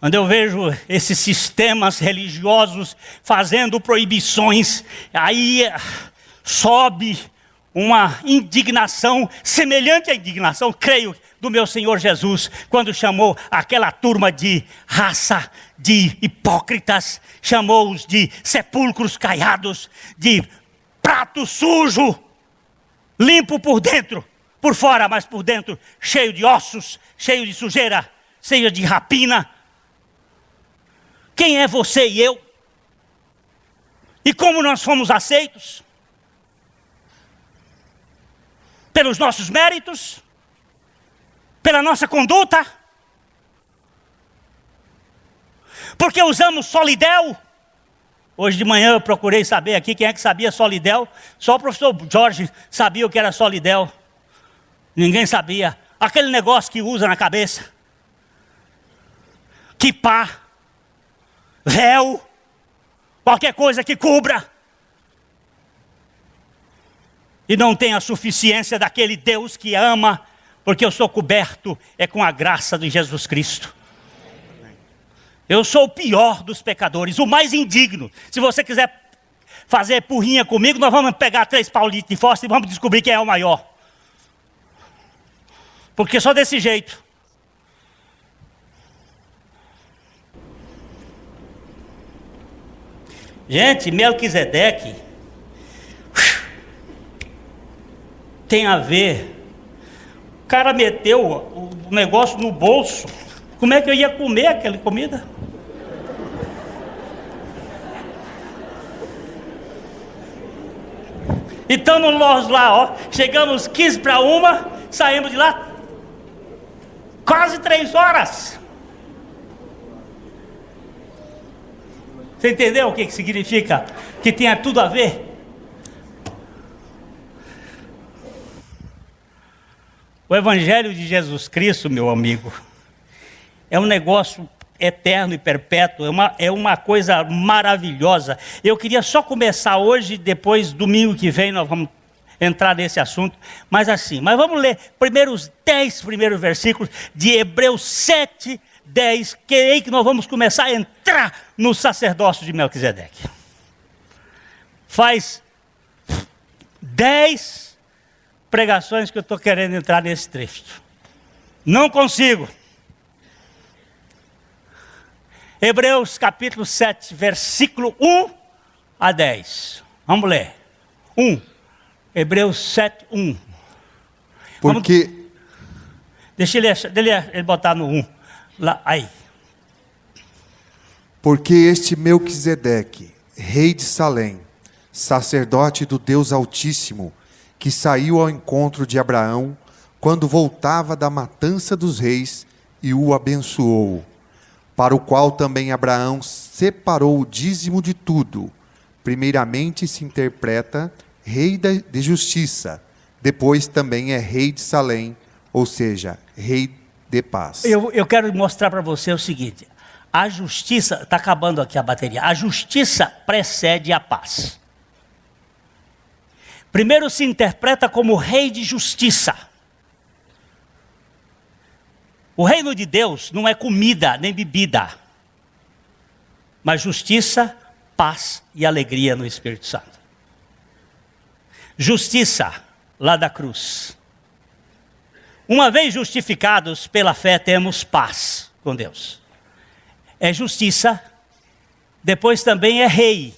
Quando eu vejo esses sistemas religiosos fazendo proibições, aí sobe uma indignação semelhante à indignação, creio, do meu Senhor Jesus, quando chamou aquela turma de raça de hipócritas, chamou-os de sepulcros caiados, de prato sujo, limpo por dentro, por fora, mas por dentro cheio de ossos, cheio de sujeira, cheio de rapina. Quem é você e eu? E como nós fomos aceitos? Pelos nossos méritos? Pela nossa conduta? Porque usamos Solidel? Hoje de manhã eu procurei saber aqui quem é que sabia Solidel. Só o professor Jorge sabia o que era Solidel. Ninguém sabia. Aquele negócio que usa na cabeça. Quipá. Véu. Qualquer coisa que cubra. E não tem a suficiência daquele Deus que ama. Porque eu sou coberto com a graça de Jesus Cristo. Eu sou o pior dos pecadores, o mais indigno. Se você quiser fazer porrinha comigo, nós vamos pegar 3 paulitos de fósforo e vamos descobrir quem é o maior. Porque só desse jeito. Gente, Melquisedeque tem a ver. O cara meteu o negócio no bolso. Como é que eu ia comer aquela comida? E estamos nós lá, ó. Chegamos 15 para 1, saímos de lá quase 3 horas. Você entendeu o que significa? Que tinha tudo a ver? O Evangelho de Jesus Cristo, meu amigo, é um negócio eterno e perpétuo, é uma coisa maravilhosa. Eu queria só começar hoje, depois, domingo que vem, nós vamos entrar nesse assunto. Mas vamos ler primeiro os 10 primeiros versículos de Hebreus 7, 10, que é aí que nós vamos começar a entrar no sacerdócio de Melquisedeque. Faz 10 pregações que eu estou querendo entrar nesse trecho. Não consigo. Hebreus capítulo 7, versículo 1 a 10. Vamos ler. 1. Hebreus 7, 1. Porque... Deixa ele botar no 1. Lá, aí. Porque este Melquisedeque, rei de Salém, sacerdote do Deus Altíssimo, que saiu ao encontro de Abraão, quando voltava da matança dos reis, e o abençoou, para o qual também Abraão separou o dízimo de tudo. Primeiramente se interpreta rei de justiça, Depois também é rei de Salém, ou seja, rei de paz. Eu quero mostrar para você o seguinte: a justiça, está acabando aqui a bateria, a justiça precede a paz. Primeiro se interpreta como rei de justiça. O reino de Deus não é comida nem bebida, mas justiça, paz e alegria no Espírito Santo. Justiça, lá da cruz. Uma vez justificados pela fé, temos paz com Deus. É justiça, depois também é rei.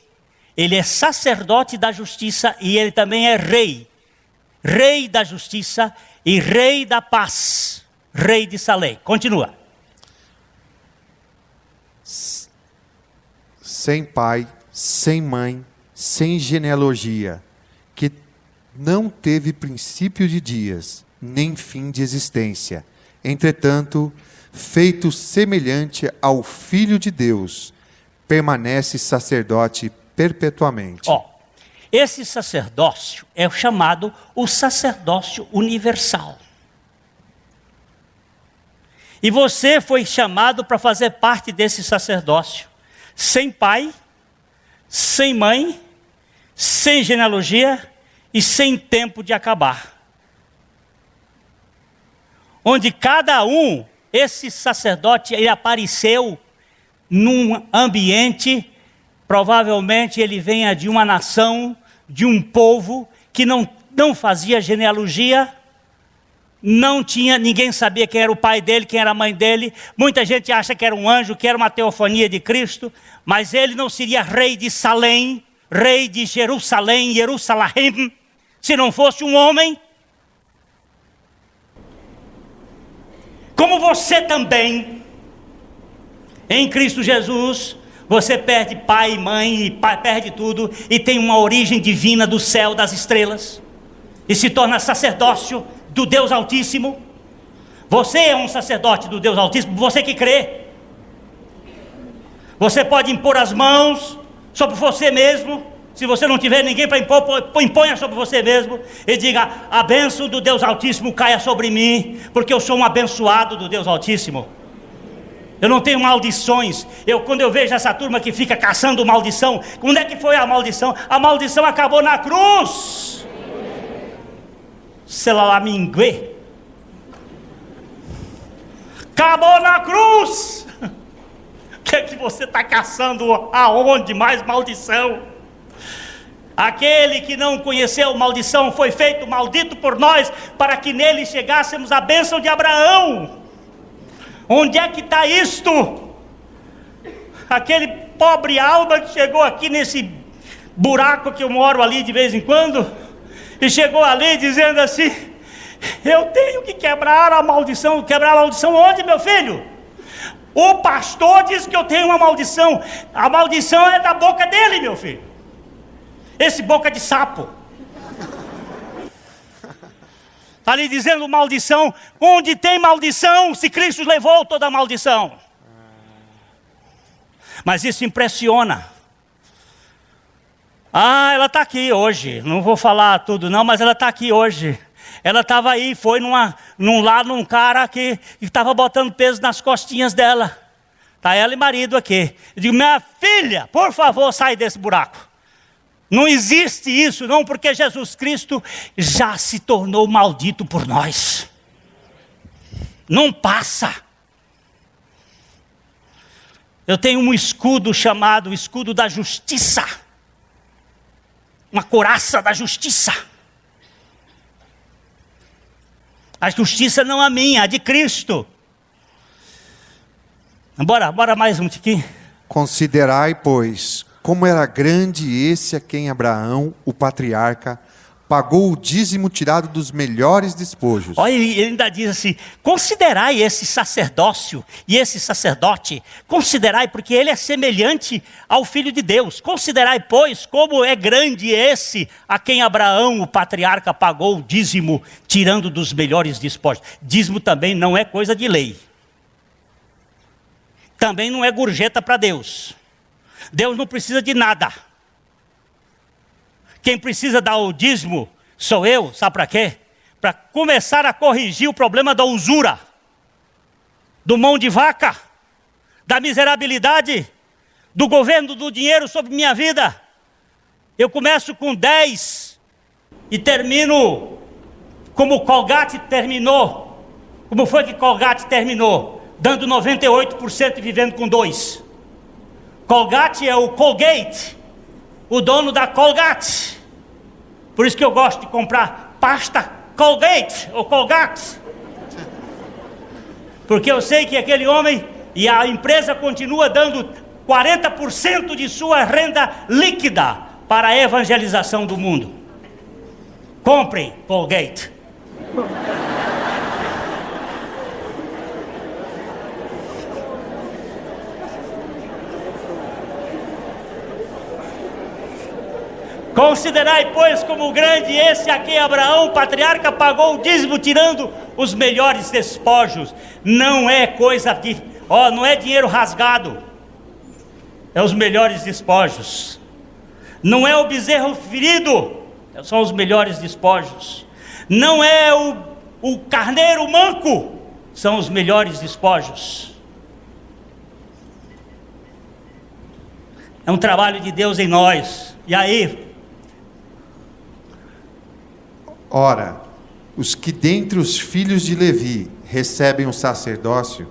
Ele é sacerdote da justiça e ele também é rei. Rei da justiça e rei da paz. Rei de Salém. Continua. Sem pai, sem mãe, sem genealogia, que não teve princípio de dias, nem fim de existência. Entretanto, feito semelhante ao Filho de Deus, permanece sacerdote perpetuamente. Esse sacerdócio é chamado o sacerdócio universal. E você foi chamado para fazer parte desse sacerdócio. Sem pai, sem mãe, sem genealogia e sem tempo de acabar. Onde cada um, esse sacerdote, ele apareceu num ambiente, provavelmente ele venha de uma nação, de um povo que não fazia genealogia, não tinha, ninguém sabia quem era o pai dele, quem era a mãe dele. Muita gente acha que era um anjo, que era uma teofania de Cristo, mas ele não seria rei de Salém, rei de Jerusalém, Jerusalém, se não fosse um homem. Como você também, em Cristo Jesus, você perde pai e mãe, perde tudo, e tem uma origem divina do céu, das estrelas, e se torna sacerdócio do Deus Altíssimo. Você é um sacerdote do Deus Altíssimo, você que crê. Você pode impor as mãos sobre você mesmo. Se você não tiver ninguém para impor, imponha sobre você mesmo e diga: a bênção do Deus Altíssimo caia sobre mim, porque eu sou um abençoado do Deus Altíssimo. Eu não tenho maldições. Quando eu vejo essa turma que fica caçando maldição, onde é que foi a maldição? A maldição acabou na cruz. Selalamingue. Acabou na cruz. O que é que você está caçando aonde mais maldição? Aquele que não conheceu maldição foi feito maldito por nós, para que nele chegássemos à bênção de Abraão. Onde é que está isto? Aquele pobre alma que chegou aqui nesse buraco que eu moro ali de vez em quando, e chegou ali dizendo assim: eu tenho que quebrar a maldição. Quebrar a maldição onde, meu filho? O pastor diz que eu tenho uma maldição. A maldição é da boca dele, meu filho. Esse boca de sapo está ali dizendo maldição. Onde tem maldição, se Cristo levou toda a maldição? Mas isso impressiona. Ela está aqui hoje. Não vou falar tudo não, mas ela está aqui hoje. Ela estava aí, foi num cara que estava botando peso nas costinhas dela. Está ela e marido aqui. Eu digo: minha filha, por favor, sai desse buraco. Não existe isso não, porque Jesus Cristo já se tornou maldito por nós. Não passa. Eu tenho um escudo chamado escudo da justiça. Uma couraça da justiça. A justiça não a minha, a de Cristo. Bora mais um tiquinho. Considerai, pois, como era grande esse a quem Abraão, o patriarca, pagou o dízimo tirado dos melhores despojos. Olha, ele ainda diz assim: considerai esse sacerdócio e esse sacerdote, considerai, porque ele é semelhante ao Filho de Deus. Considerai, pois, como é grande esse a quem Abraão, o patriarca, pagou o dízimo, tirando dos melhores despojos. Dízimo também não é coisa de lei. Também não é gorjeta para Deus. Deus não precisa de nada. Quem precisa dar o dízimo sou eu, sabe para quê? Para começar a corrigir o problema da usura, do mão de vaca, da miserabilidade, do governo do dinheiro sobre minha vida. Eu começo com 10 e termino como Colgate terminou. Como foi que Colgate terminou? Dando 98% e vivendo com 2. Colgate é o Colgate, o dono da Colgate. Por isso que eu gosto de comprar pasta Colgate ou Colgate. Porque eu sei que aquele homem e a empresa continua dando 40% de sua renda líquida para a evangelização do mundo. Comprem Colgate. Considerai, pois, como grande esse a quem Abraão, patriarca, pagou o dízimo, tirando os melhores despojos. Não é coisa de... não é dinheiro rasgado. É os melhores despojos. Não é o bezerro ferido. São os melhores despojos. Não é o carneiro manco. São os melhores despojos. É um trabalho de Deus em nós. E aí... Ora, os que dentre os filhos de Levi recebem o sacerdócio,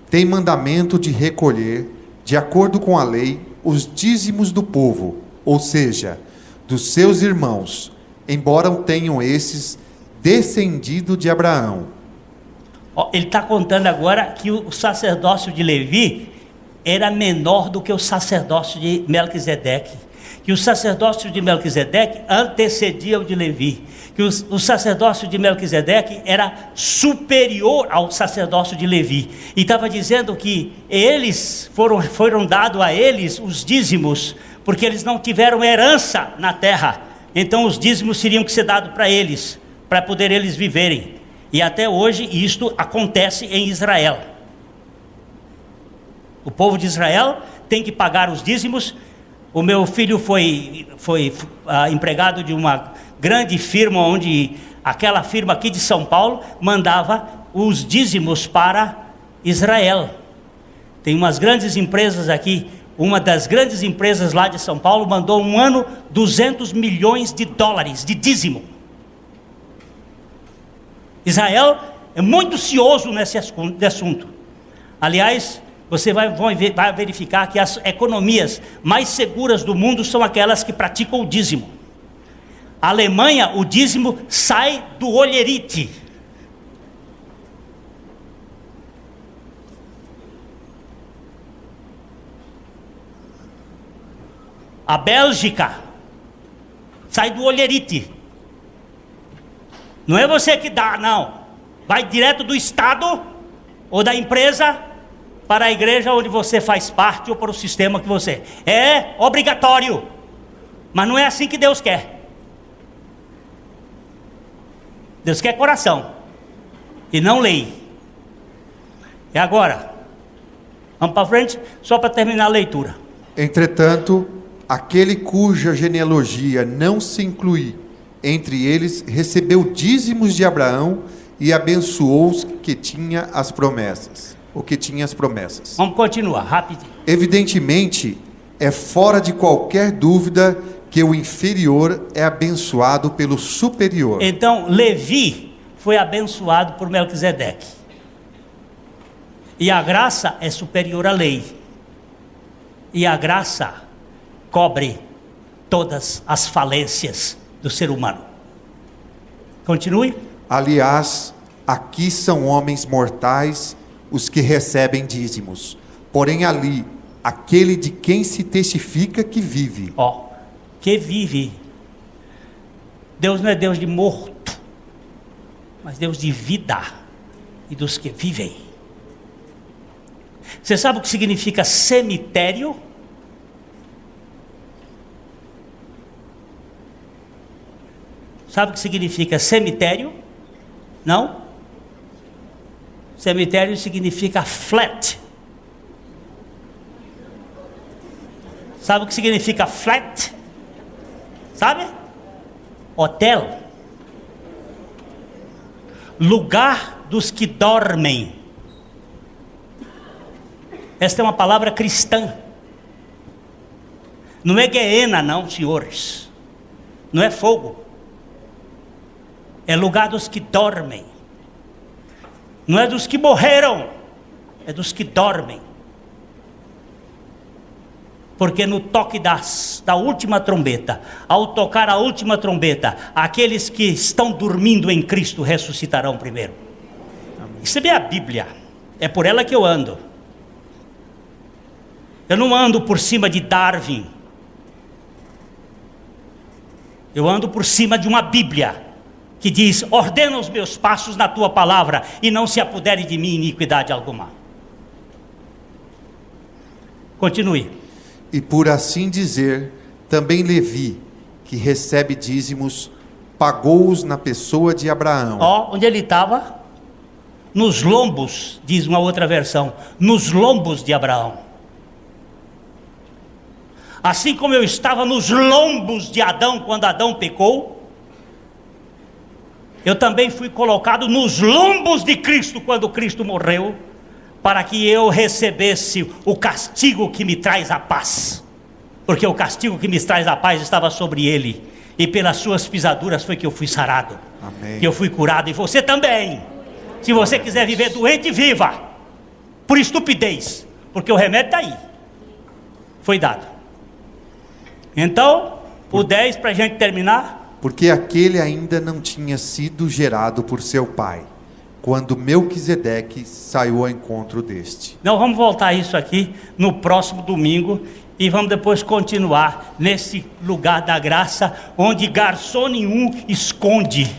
têm mandamento de recolher, de acordo com a lei, os dízimos do povo, ou seja, dos seus irmãos, embora tenham esses descendido de Abraão. Ele está contando agora que o sacerdócio de Levi era menor do que o sacerdócio de Melquisedeque. Que o sacerdócio de Melquisedeque antecedia o de Levi, que o sacerdócio de Melquisedeque era superior ao sacerdócio de Levi, e estava dizendo que eles foram dados a eles os dízimos, porque eles não tiveram herança na terra, então os dízimos teriam que ser dados para eles, para poder eles viverem, e até hoje isto acontece em Israel. O povo de Israel tem que pagar os dízimos. O meu filho foi empregado de uma grande firma, onde aquela firma aqui de São Paulo mandava os dízimos para Israel. Tem umas grandes empresas aqui, uma das grandes empresas lá de São Paulo mandou um ano 200 milhões de dólares de dízimo. Israel é muito cioso nesse assunto. Aliás, você vai verificar que as economias mais seguras do mundo são aquelas que praticam o dízimo. A Alemanha, o dízimo sai do olherite. A Bélgica sai do olherite. Não é você que dá, não. Vai direto do Estado ou da empresa para a igreja onde você faz parte ou para o sistema que você... É obrigatório, mas não é assim que Deus quer. Deus quer coração e não lei. E agora, vamos para frente, só para terminar a leitura. Entretanto, aquele cuja genealogia não se inclui entre eles, recebeu dízimos de Abraão e abençoou os que tinha as promessas. O que tinha as promessas. Vamos continuar, rapidinho. Evidentemente, é fora de qualquer dúvida que o inferior é abençoado pelo superior. Então, Levi foi abençoado por Melquisedeque. E a graça é superior à lei. E a graça cobre todas as falências do ser humano. Continue. Aliás, aqui são homens mortais os que recebem dízimos. Porém ali, aquele de quem se testifica que vive. Que vive. Deus não é Deus de morto, mas Deus de vida e dos que vivem. Você sabe o que significa cemitério? Sabe o que significa cemitério? Não? Cemitério significa flat. Sabe o que significa flat? Sabe? Hotel. lugar dos que dormem. Esta é uma palavra cristã. Não é Guiena não, senhores. Não é fogo. É lugar dos que dormem. Não é dos que morreram, é dos que dormem. Porque no toque da última trombeta, ao tocar a última trombeta, aqueles que estão dormindo em Cristo ressuscitarão primeiro. Isso é a Bíblia, é por ela que eu ando. Eu não ando por cima de Darwin. Eu ando por cima de uma Bíblia que diz: ordena os meus passos na tua palavra, e não se apodere de mim iniquidade alguma. Continue. E por assim dizer, também Levi, que recebe dízimos, pagou-os na pessoa de Abraão. Ó, onde ele estava? Nos lombos, diz uma outra versão, nos lombos de Abraão. Assim como eu estava nos lombos de Adão quando Adão pecou, eu também fui colocado nos lombos de Cristo quando Cristo morreu, para que eu recebesse o castigo que me traz a paz. Porque o castigo que me traz a paz estava sobre ele, e pelas suas pisaduras foi que eu fui sarado. Amém. Que eu fui curado, e você também. Se você quiser viver doente, viva por estupidez, porque o remédio está aí, foi dado. Então, o 10 para a gente terminar. Porque aquele ainda não tinha sido gerado por seu pai, quando Melquisedeque saiu ao encontro deste. Não, vamos voltar a isso aqui no próximo domingo, e vamos depois continuar nesse lugar da graça, onde garçom nenhum esconde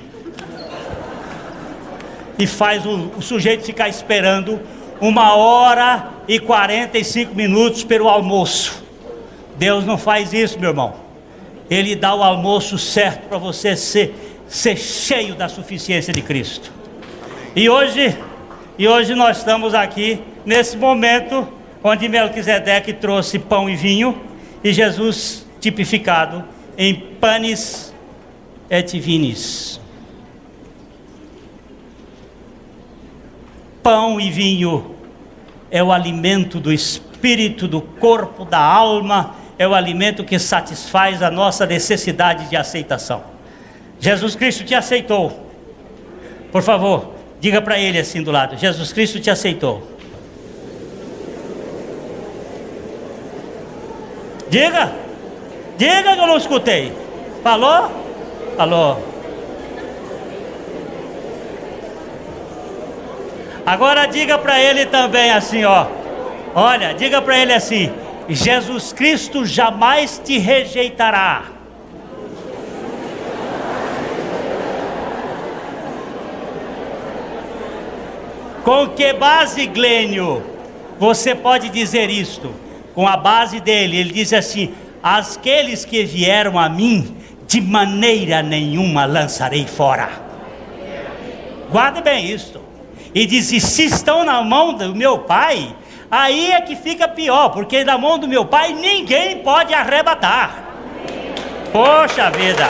e faz o sujeito ficar esperando 1h45 pelo almoço. Deus não faz isso, meu irmão. Ele dá o almoço certo para você ser cheio da suficiência de Cristo. E hoje nós estamos aqui nesse momento onde Melquisedeque trouxe pão e vinho, e Jesus tipificado em panis et vinis. Pão e vinho é o alimento do espírito, do corpo, da alma. É o alimento que satisfaz a nossa necessidade de aceitação. Jesus Cristo te aceitou. Por favor, diga para ele assim do lado: Jesus Cristo te aceitou. Diga que eu não escutei. Falou? Agora diga para ele também assim, ó. Olha, diga para ele assim: Jesus Cristo jamais te rejeitará. Com que base, Glênio, você pode dizer isto? Com a base dele, ele diz assim: aqueles que vieram a mim, de maneira nenhuma lançarei fora. Guarde bem isto. E diz: e se estão na mão do meu Pai, aí é que fica pior, porque da mão do meu Pai ninguém pode arrebatar. Poxa vida!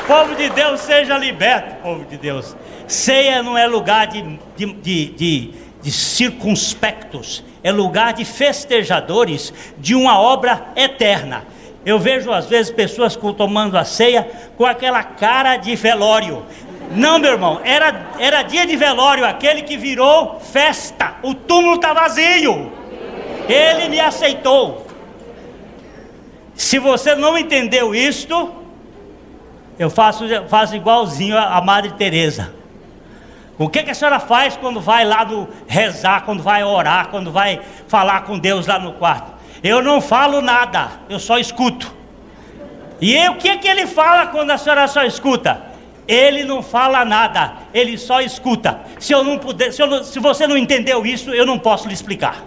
Povo de Deus, seja liberto, povo de Deus. Ceia não é lugar de circunspectos, é lugar de festejadores de uma obra eterna. Eu vejo às vezes pessoas tomando a ceia com aquela cara de velório. Não, meu irmão, era dia de velório, aquele que virou festa. O túmulo está vazio. Ele me aceitou. Se você não entendeu isto, eu faço igualzinho a Madre Teresa. O que a senhora faz quando vai lá rezar, quando vai orar, quando vai falar com Deus lá no quarto? Eu não falo nada, eu só escuto. E o que ele fala quando a senhora só escuta? Ele não fala nada, ele só escuta. Se você não entendeu isso, eu não posso lhe explicar.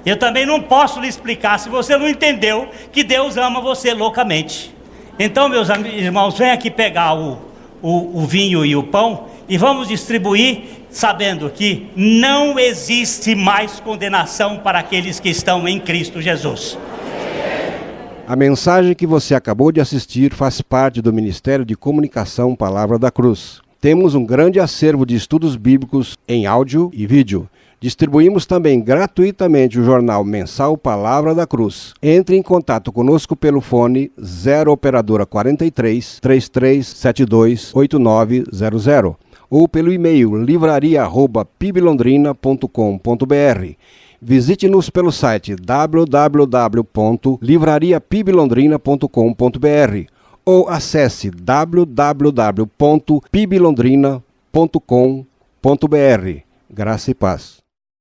Eu também não posso lhe explicar se você não entendeu que Deus ama você loucamente. Então, meus irmãos, vem aqui pegar o vinho e o pão e vamos distribuir. sabendo que não existe mais condenação para aqueles que estão em Cristo Jesus. A mensagem que você acabou de assistir faz parte do Ministério de Comunicação Palavra da Cruz. Temos um grande acervo de estudos bíblicos em áudio e vídeo. Distribuímos também gratuitamente o jornal mensal Palavra da Cruz. Entre em contato conosco pelo fone 0 operadora 43 3372 8900 ou pelo e-mail livraria@piblondrina.com.br. Visite-nos pelo site www.livrariapiblondrina.com.br ou acesse www.piblondrina.com.br. Graça e paz.